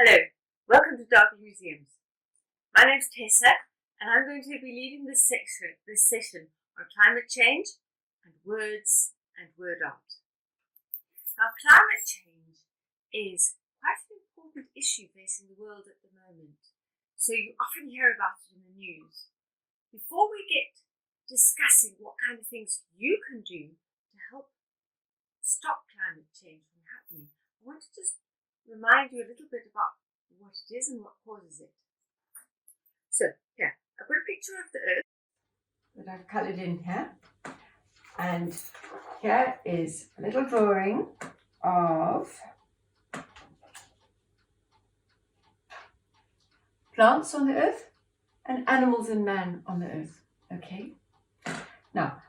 Hello, welcome to Darby Museums. My name's Tessa and I'm going to be leading this session on climate change and words and word art. Now, climate change is quite an important issue facing the world at the moment, so you often hear about it in the news. Before we get discussing what kind of things you can do to help stop climate change from happening, I want to just remind you a little bit about what it is and what causes it. So here, I've got a picture of the Earth that I've coloured in here, and here is a little drawing of plants on the Earth and animals and man on the Earth. Okay, now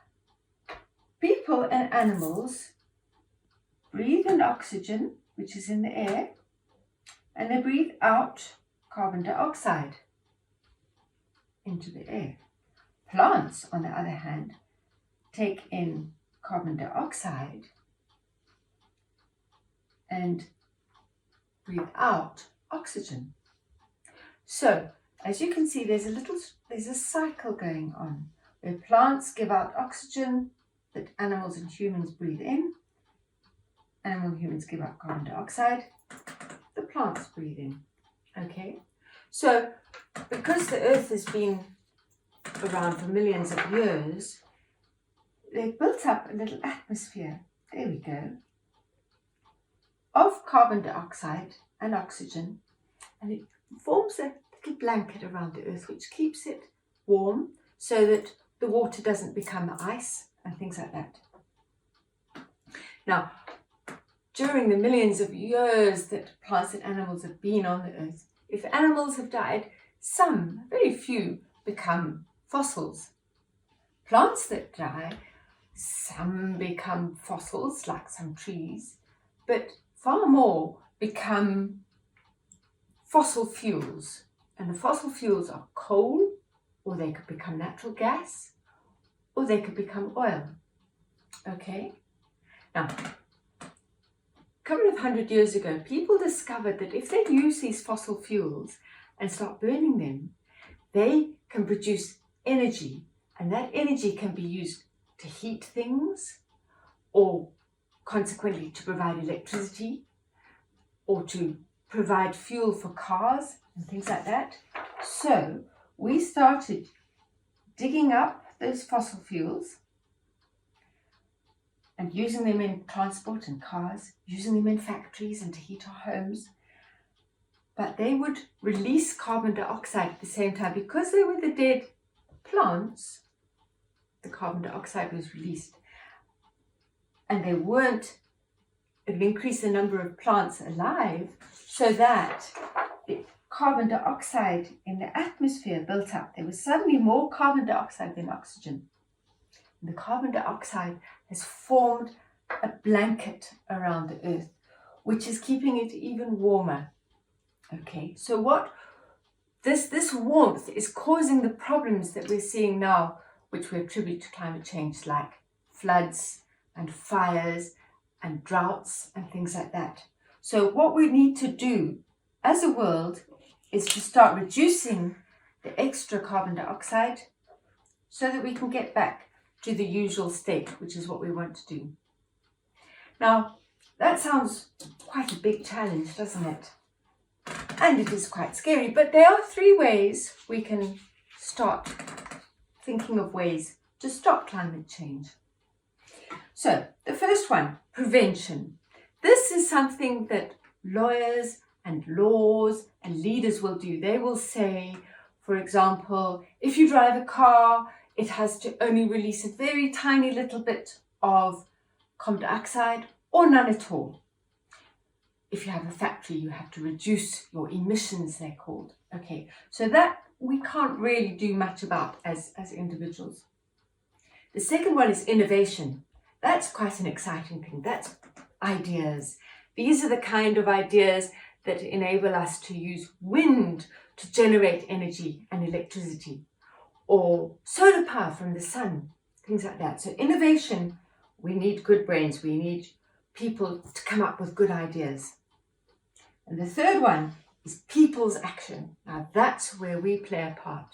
people and animals breathe in oxygen, which is in the air, and they breathe out carbon dioxide into the air. Plants, on the other hand, take in carbon dioxide and breathe out oxygen. So, as you can see, there's a cycle going on where plants give out oxygen that animals and humans breathe in. Animal and humans give out carbon dioxide, the plants breathe in. Okay, so because the Earth has been around for millions of years, they've built up a little atmosphere, there we go, of carbon dioxide and oxygen, and it forms a little blanket around the Earth which keeps it warm so that the water doesn't become ice and things like that. Now, during the millions of years that plants and animals have been on the Earth, if animals have died, some, very few, become fossils. Plants that die, some become fossils, like some trees, but far more become fossil fuels. And the fossil fuels are coal, or they could become natural gas, or they could become oil. Okay? Now, a couple of 100 years ago, people discovered that if they use these fossil fuels and start burning them, they can produce energy, and that energy can be used to heat things, or consequently to provide electricity, or to provide fuel for cars and things like that. So we started digging up those fossil fuels and using them in transport and cars, using them in factories and to heat our homes. But they would release carbon dioxide at the same time. Because they were the dead plants, the carbon dioxide was released. And they weren't, it would increase the number of plants alive so that the carbon dioxide in the atmosphere built up. There was suddenly more carbon dioxide than oxygen. The carbon dioxide has formed a blanket around the Earth, which is keeping it even warmer. Okay, so what this warmth is causing the problems that we're seeing now, which we attribute to climate change, like floods and fires and droughts and things like that. So what we need to do as a world is to start reducing the extra carbon dioxide so that we can get back to the usual state, which is what we want to do. Now, that sounds quite a big challenge, doesn't it? And it is quite scary, but there are 3 ways we can start thinking of ways to stop climate change. So, the first one, prevention. This is something that lawyers and laws and leaders will do. They will say, for example, if you drive a car, it has to only release a very tiny little bit of carbon dioxide or none at all. If you have a factory, you have to reduce your emissions, they're called. Okay, so that we can't really do much about as individuals. The second one is innovation. That's quite an exciting thing. That's ideas. These are the kind of ideas that enable us to use wind to generate energy and electricity, or solar power from the sun, things like that. So innovation, we need good brains. We need people to come up with good ideas. And the third one is people's action. Now that's where we play a part.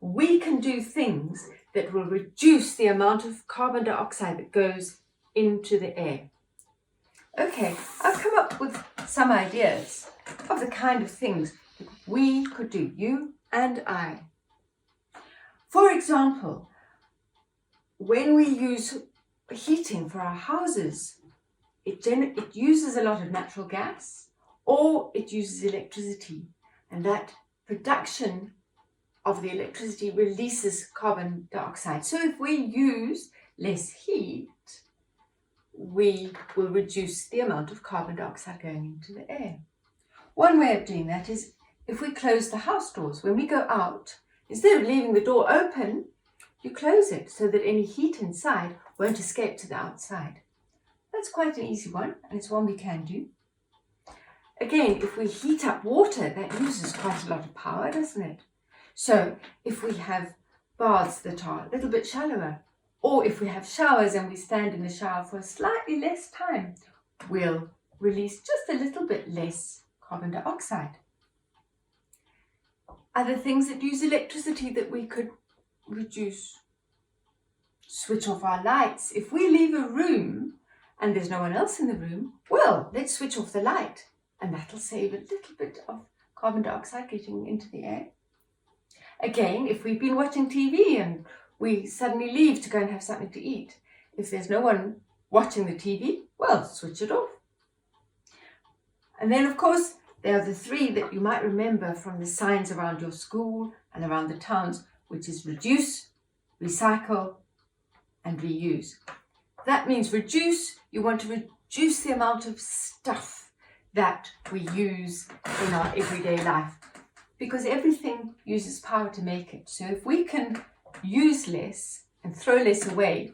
We can do things that will reduce the amount of carbon dioxide that goes into the air. Okay, I've come up with some ideas of the kind of things that we could do, you and I. For example, when we use heating for our houses, it uses a lot of natural gas or it uses electricity, and that production of the electricity releases carbon dioxide. So if we use less heat, we will reduce the amount of carbon dioxide going into the air. One way of doing that is if we close the house doors. When we go out, instead of leaving the door open, you close it so that any heat inside won't escape to the outside. That's quite an easy one, and it's one we can do. Again, if we heat up water, that uses quite a lot of power, doesn't it? So if we have baths that are a little bit shallower, or if we have showers and we stand in the shower for slightly less time, we'll release just a little bit less carbon dioxide. Other things that use electricity that we could reduce: switch off our lights. If we leave a room and there's no one else in the room, well, let's switch off the light, and that'll save a little bit of carbon dioxide getting into the air. Again, if we've been watching TV and we suddenly leave to go and have something to eat, if there's no one watching the TV, well, switch it off. And then, of course, there are the three that you might remember from the signs around your school and around the towns, which is reduce, recycle, and reuse. That means reduce. You want to reduce the amount of stuff that we use in our everyday life, because everything uses power to make it. So if we can use less and throw less away,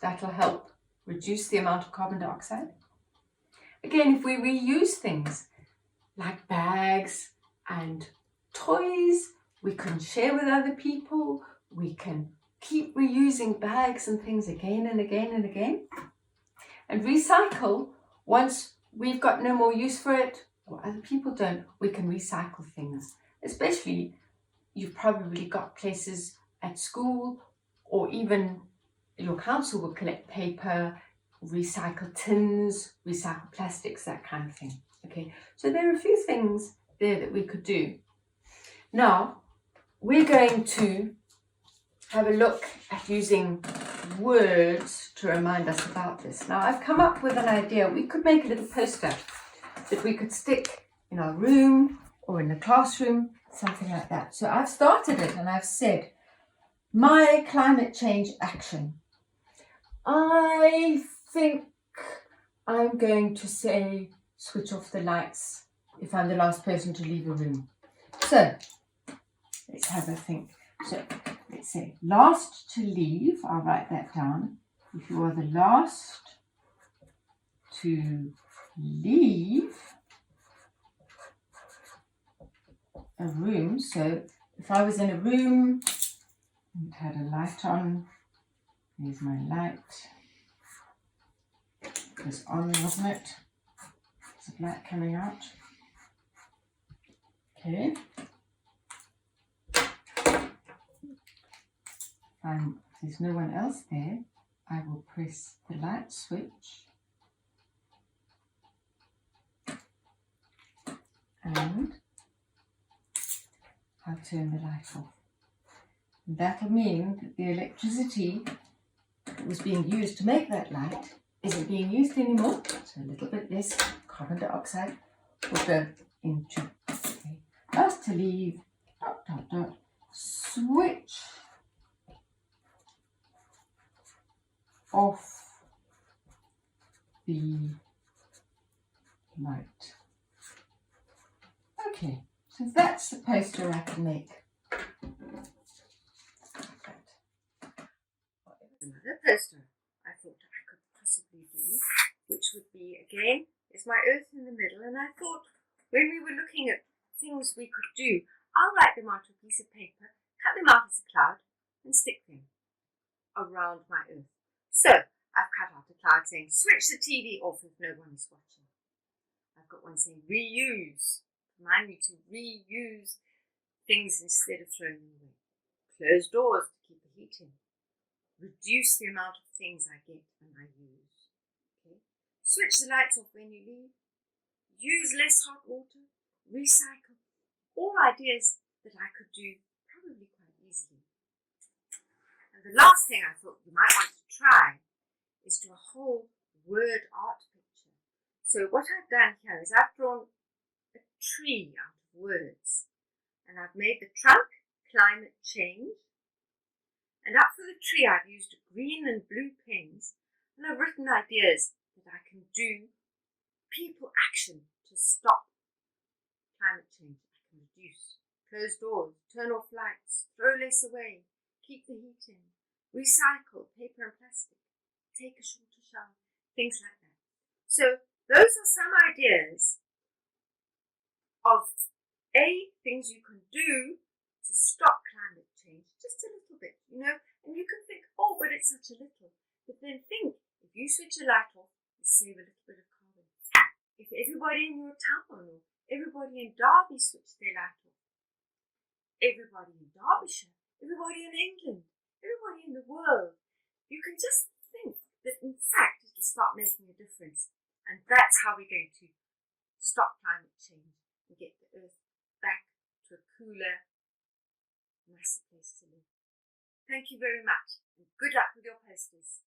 that'll help reduce the amount of carbon dioxide. Again, if we reuse things like bags and toys, we can share with other people. We can keep reusing bags and things again and again and again. And recycle, once we've got no more use for it, or other people don't, we can recycle things. Especially, you've probably got places at school, or even your council will collect paper, recycle tins, recycle plastics, that kind of thing. Okay, so there are a few things there that we could do. Now, we're going to have a look at using words to remind us about this. Now, I've come up with an idea. We could make a little poster that we could stick in our room or in the classroom, something like that. So I've started it and I've said, my climate change action. I think I'm going to say switch off the lights if I'm the last person to leave a room. So let's have a think. So let's say last to leave. I'll write that down. If you are the last to leave a room, so if I was in a room and had a light on, here's my light. It was on, wasn't it? There's a light coming out. Okay. If there's no one else there, I will press the light switch and I'll turn the light off. And that'll mean that the electricity that was being used to make that light isn't being used anymore, so a little bit less carbon dioxide will go into. Okay. Last to leave, switch off the light. Okay, so that's the poster I can make. Another poster I thought I could possibly do, which would be, again, is my earth in the middle, and I thought when we were looking at things we could do, I'll write them onto a piece of paper, cut them out as a cloud, and stick them around my earth. So I've cut out a cloud saying switch the TV off if no one is watching. I've got one saying reuse, Remind me to reuse things instead of throwing them away. Close doors to keep the heat in. Reduce the amount of things I get and I use. Okay? Switch the lights off when you leave. Use less hot water. Recycle. All ideas that I could do probably quite easily. And the last thing I thought you might want to try is do a whole word art picture. So what I've done here is I've drawn a tree out of words. And I've made the trunk climate change. And up for the tree I've used green and blue pens, and I've written ideas that I can do people action to stop climate change. I can reduce, close doors, turn off lights, throw less away, keep the heat in, recycle paper and plastic, take a shorter shower, things like that. So those are some ideas of things you can do to stop climate change, just a little bit, and you can think, oh, but it's such a little. But then think, if you switch a light off, you save a little bit of carbon. If everybody in your town or everybody in Derby switched their light off, everybody in Derbyshire, everybody in England, everybody in the world, you can just think that in fact it will start making a difference. And that's how we're going to stop climate change and get the earth back to a cooler, nicer place to live. Thank you very much, and good luck with your posters.